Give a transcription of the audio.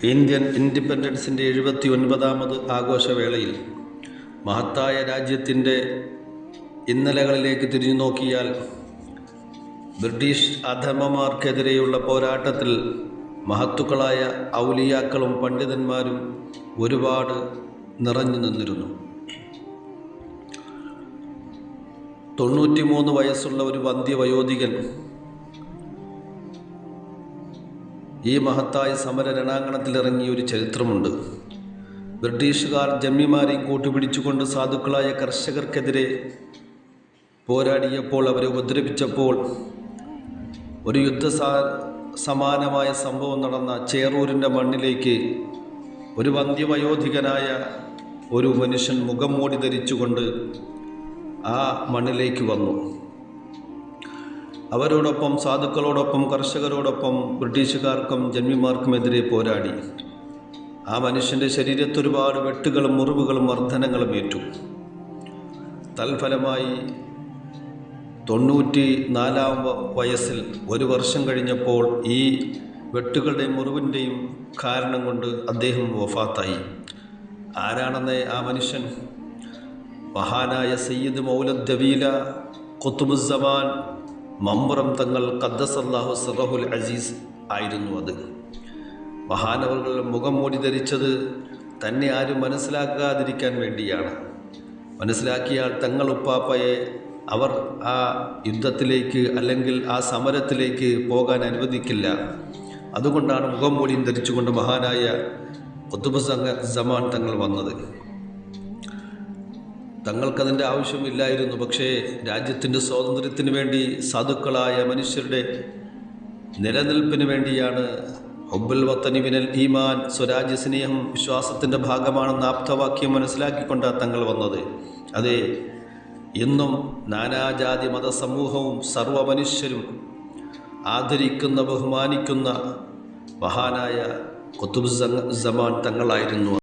Indian ഇൻഡിപെൻഡൻസിൻ്റെ 79ാമത് ആഘോഷവേളയിൽ മഹത്തായ രാജ്യത്തിൻ്റെ ഇന്നലകളിലേക്ക് തിരിഞ്ഞു നോക്കിയാൽ ബ്രിട്ടീഷ് അധമമാർക്കെതിരെയുള്ള പോരാട്ടത്തിൽ മഹത്തുക്കളായ ഔലിയാക്കളും പണ്ഡിതന്മാരും ഒരുപാട് നിറഞ്ഞു നിന്നിരുന്നു. 93 വയസ്സുള്ള ഒരു വന്ധ്യവയോധികൻ ഈ മഹത്തായ സമര രണാങ്കണത്തിലിറങ്ങിയ ഒരു ചരിത്രമുണ്ട്. ബ്രിട്ടീഷുകാർ ജമ്മിമാരെയും കൂട്ടുപിടിച്ചുകൊണ്ട് സാധുക്കളായ കർഷകർക്കെതിരെ പോരാടിയപ്പോൾ, അവരെ ഉപദ്രവിച്ചപ്പോൾ ഒരു സമാനമായ സംഭവം നടന്ന ചേറൂരിൻ്റെ മണ്ണിലേക്ക് ഒരു വന്ധ്യവയോധികനായ ഒരു മനുഷ്യൻ മുഖം മൂടി ധരിച്ചുകൊണ്ട് ആ മണ്ണിലേക്ക് വന്നു. അവരോടൊപ്പം, സാധുക്കളോടൊപ്പം, കർഷകരോടൊപ്പം ബ്രിട്ടീഷുകാർക്കും ജന്മിമാർക്കുമെതിരെ പോരാടി. ആ മനുഷ്യൻ്റെ ശരീരത്ത് ഒരുപാട് വെട്ടുകളും മുറിവുകളും മർദ്ദനങ്ങളും ഏറ്റു. തൽഫലമായി 94ാം വയസ്സിൽ, ഒരു വർഷം കഴിഞ്ഞപ്പോൾ, ഈ വെട്ടുകളുടെയും മുറിവിൻ്റെയും കാരണം കൊണ്ട് അദ്ദേഹം വഫാത്തായി. ആരാണെന്ന് ആ മനുഷ്യൻ? മഹാനായ സയ്യിദ് മൗലദ് ദവീല ഖുത്ബുസ്സമാൻ മമ്പുറം തങ്ങൾ ഖദ്ദസല്ലാഹു സിറഹുൽ അസീസ് ആയിരുന്നു. അത് മഹാനവറുകൾ മുഖം മൂടി ധരിച്ചത് തന്നെ ആരും മനസ്സിലാക്കാതിരിക്കാൻ വേണ്ടിയാണ്. മനസ്സിലാക്കിയാൽ തങ്ങൾ ഉപ്പാപ്പയെ അവർ ആ യുദ്ധത്തിലേക്ക് അല്ലെങ്കിൽ ആ സമരത്തിലേക്ക് പോകാൻ അനുവദിക്കില്ല. അതുകൊണ്ടാണ് മുഖം മൂടിയും ധരിച്ചുകൊണ്ട് മഹാനായ ഖുത്ബുസ്സമാൻ തങ്ങൾ വന്നത്. തങ്ങൾക്കതിൻ്റെ ആവശ്യമില്ലായിരുന്നു. പക്ഷേ രാജ്യത്തിൻ്റെ സ്വാതന്ത്ര്യത്തിന് വേണ്ടി, സാധുക്കളായ മനുഷ്യരുടെ നിലനിൽപ്പിന് വേണ്ടിയാണ്. ഹുബ്ബുൽ വത്തനി മിനൽ ഈമാൻ, സ്വരാജ്യ സ്നേഹം വിശ്വാസത്തിൻ്റെ ഭാഗമാണെന്ന ആപ്തവാക്യം മനസ്സിലാക്കിക്കൊണ്ടാണ് തങ്ങൾ വന്നത്. അതെ, ഇന്നും നാനാജാതി മതസമൂഹവും സർവ്വ മനുഷ്യരും ആദരിക്കുന്ന, ബഹുമാനിക്കുന്ന മഹാനായ ഖുത്ബുസ്സമാൻ തങ്ങളായിരുന്നു.